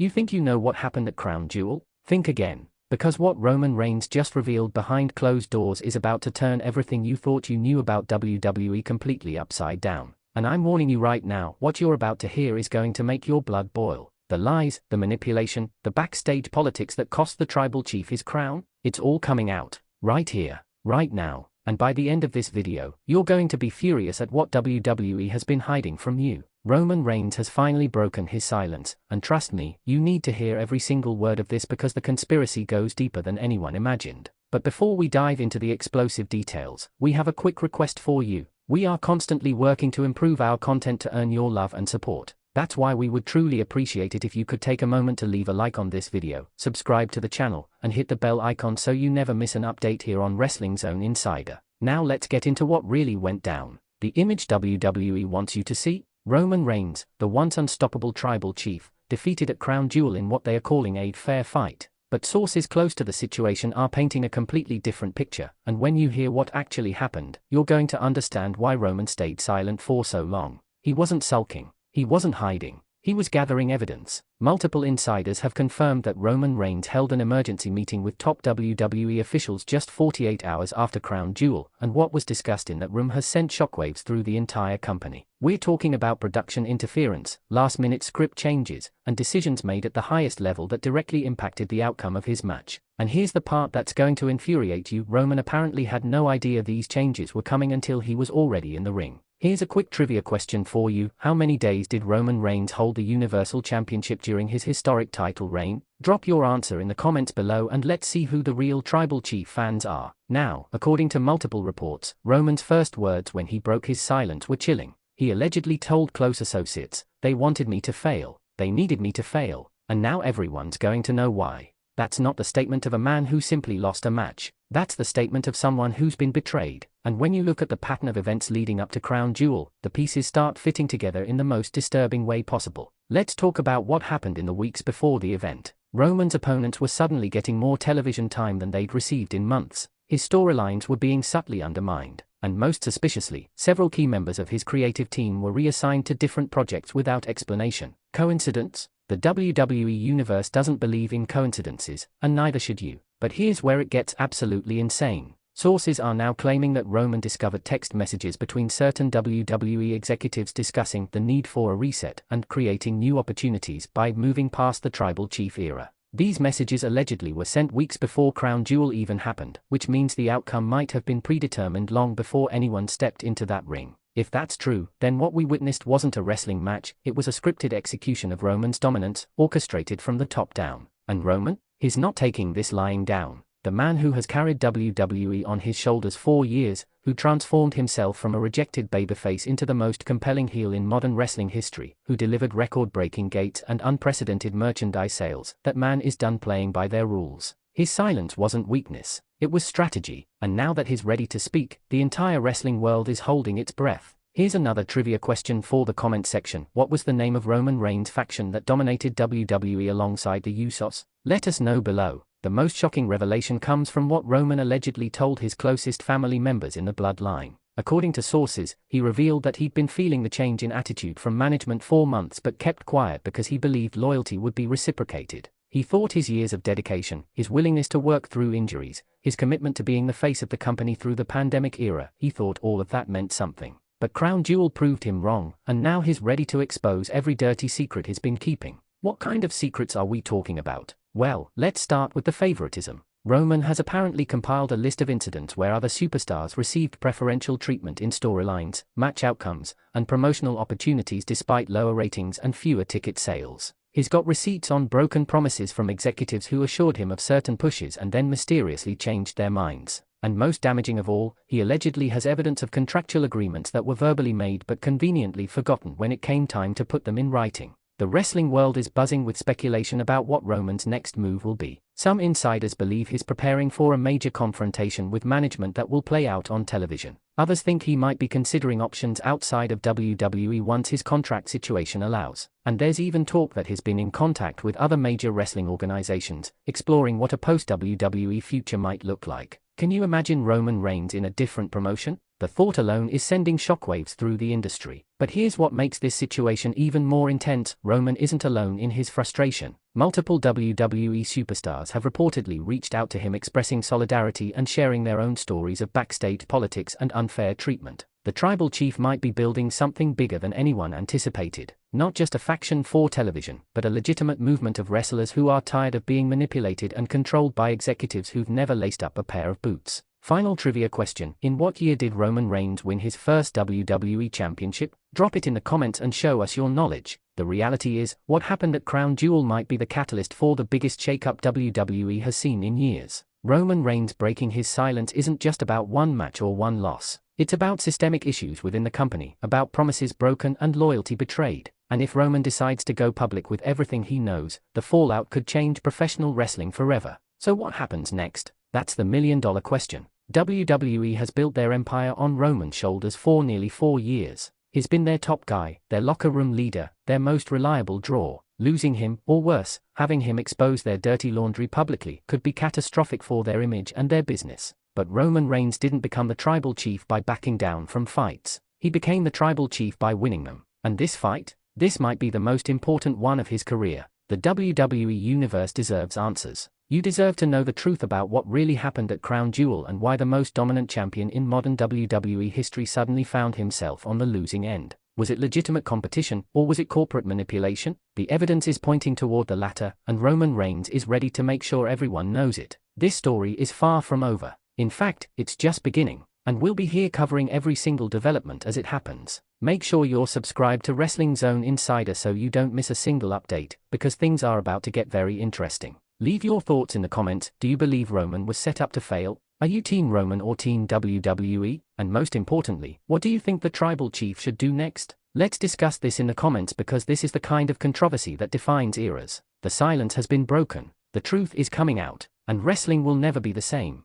You think you know what happened at Crown Jewel? Think again. Because what Roman Reigns just revealed behind closed doors is about to turn everything you thought you knew about WWE completely upside down. And I'm warning you right now, what you're about to hear is going to make your blood boil. The lies, the manipulation, the backstage politics that cost the tribal chief his crown, it's all coming out. Right here, right now. And by the end of this video, you're going to be furious at what WWE has been hiding from you. Roman Reigns has finally broken his silence, and trust me, you need to hear every single word of this because the conspiracy goes deeper than anyone imagined. But before we dive into the explosive details, we have a quick request for you. We are constantly working to improve our content to earn your love and support. That's why we would truly appreciate it if you could take a moment to leave a like on this video, subscribe to the channel, and hit the bell icon so you never miss an update here on Wrestling Zone Insider. Now let's get into what really went down. The image WWE wants you to see? Roman Reigns, the once unstoppable tribal chief, defeated at Crown Jewel in what they are calling a fair fight. But sources close to the situation are painting a completely different picture, and when you hear what actually happened, you're going to understand why Roman stayed silent for so long. He wasn't sulking. He wasn't hiding. He was gathering evidence. Multiple insiders have confirmed that Roman Reigns held an emergency meeting with top WWE officials just 48 hours after Crown Jewel, and what was discussed in that room has sent shockwaves through the entire company. We're talking about production interference, last-minute script changes, and decisions made at the highest level that directly impacted the outcome of his match. And here's the part that's going to infuriate you. Roman apparently had no idea these changes were coming until he was already in the ring. Here's a quick trivia question for you. How many days did Roman Reigns hold the Universal Championship during his historic title reign? Drop your answer in the comments below and let's see who the real tribal chief fans are. Now, according to multiple reports, Roman's first words when he broke his silence were chilling. He allegedly told close associates, "They wanted me to fail, they needed me to fail, and now everyone's going to know why." That's not the statement of a man who simply lost a match. That's the statement of someone who's been betrayed. And when you look at the pattern of events leading up to Crown Jewel, the pieces start fitting together in the most disturbing way possible. Let's talk about what happened in the weeks before the event. Roman's opponents were suddenly getting more television time than they'd received in months. His storylines were being subtly undermined, and most suspiciously, several key members of his creative team were reassigned to different projects without explanation. Coincidence? The WWE Universe doesn't believe in coincidences, and neither should you. But here's where it gets absolutely insane. Sources are now claiming that Roman discovered text messages between certain WWE executives discussing the need for a reset and creating new opportunities by moving past the tribal chief era. These messages allegedly were sent weeks before Crown Jewel even happened, which means the outcome might have been predetermined long before anyone stepped into that ring. If that's true, then what we witnessed wasn't a wrestling match, it was a scripted execution of Roman's dominance, orchestrated from the top down. And Roman? He's not taking this lying down. The man who has carried WWE on his shoulders for years, who transformed himself from a rejected babyface into the most compelling heel in modern wrestling history, who delivered record-breaking gates and unprecedented merchandise sales, that man is done playing by their rules. His silence wasn't weakness, it was strategy, and now that he's ready to speak, the entire wrestling world is holding its breath. Here's another trivia question for the comment section. What was the name of Roman Reigns' faction that dominated WWE alongside the Usos? Let us know below. The most shocking revelation comes from what Roman allegedly told his closest family members in the bloodline. According to sources, he revealed that he'd been feeling the change in attitude from management for months but kept quiet because he believed loyalty would be reciprocated. He thought his years of dedication, his willingness to work through injuries, his commitment to being the face of the company through the pandemic era, he thought all of that meant something. But Crown Jewel proved him wrong, and now he's ready to expose every dirty secret he's been keeping. What kind of secrets are we talking about? Well, let's start with the favoritism. Roman has apparently compiled a list of incidents where other superstars received preferential treatment in storylines, match outcomes, and promotional opportunities despite lower ratings and fewer ticket sales. He's got receipts on broken promises from executives who assured him of certain pushes and then mysteriously changed their minds. And most damaging of all, he allegedly has evidence of contractual agreements that were verbally made but conveniently forgotten when it came time to put them in writing. The wrestling world is buzzing with speculation about what Roman's next move will be. Some insiders believe he's preparing for a major confrontation with management that will play out on television. Others think he might be considering options outside of WWE once his contract situation allows. And there's even talk that he's been in contact with other major wrestling organizations, exploring what a post-WWE future might look like. Can you imagine Roman Reigns in a different promotion? The thought alone is sending shockwaves through the industry. But here's what makes this situation even more intense: Roman isn't alone in his frustration. Multiple WWE superstars have reportedly reached out to him expressing solidarity and sharing their own stories of backstage politics and unfair treatment. The tribal chief might be building something bigger than anyone anticipated. Not just a faction for television, but a legitimate movement of wrestlers who are tired of being manipulated and controlled by executives who've never laced up a pair of boots. Final trivia question: in what year did Roman Reigns win his first WWE Championship? Drop it in the comments and show us your knowledge. The reality is, what happened at Crown Jewel might be the catalyst for the biggest shakeup WWE has seen in years. Roman Reigns breaking his silence isn't just about one match or one loss. It's about systemic issues within the company, about promises broken and loyalty betrayed. And if Roman decides to go public with everything he knows, the fallout could change professional wrestling forever. So what happens next? That's the million-dollar question. WWE has built their empire on Roman's shoulders for nearly 4 years. He's been their top guy, their locker room leader, their most reliable draw. Losing him, or worse, having him expose their dirty laundry publicly, could be catastrophic for their image and their business. But Roman Reigns didn't become the tribal chief by backing down from fights. He became the tribal chief by winning them. And this fight? This might be the most important one of his career. The WWE Universe deserves answers. You deserve to know the truth about what really happened at Crown Jewel and why the most dominant champion in modern WWE history suddenly found himself on the losing end. Was it legitimate competition, or was it corporate manipulation? The evidence is pointing toward the latter, and Roman Reigns is ready to make sure everyone knows it. This story is far from over. In fact, it's just beginning. And we'll be here covering every single development as it happens. Make sure you're subscribed to Wrestling Zone Insider so you don't miss a single update, because things are about to get very interesting. Leave your thoughts in the comments. Do you believe Roman was set up to fail? Are you Team Roman or Team WWE? And most importantly, what do you think the tribal chief should do next? Let's discuss this in the comments, because this is the kind of controversy that defines eras. The silence has been broken, the truth is coming out, and wrestling will never be the same.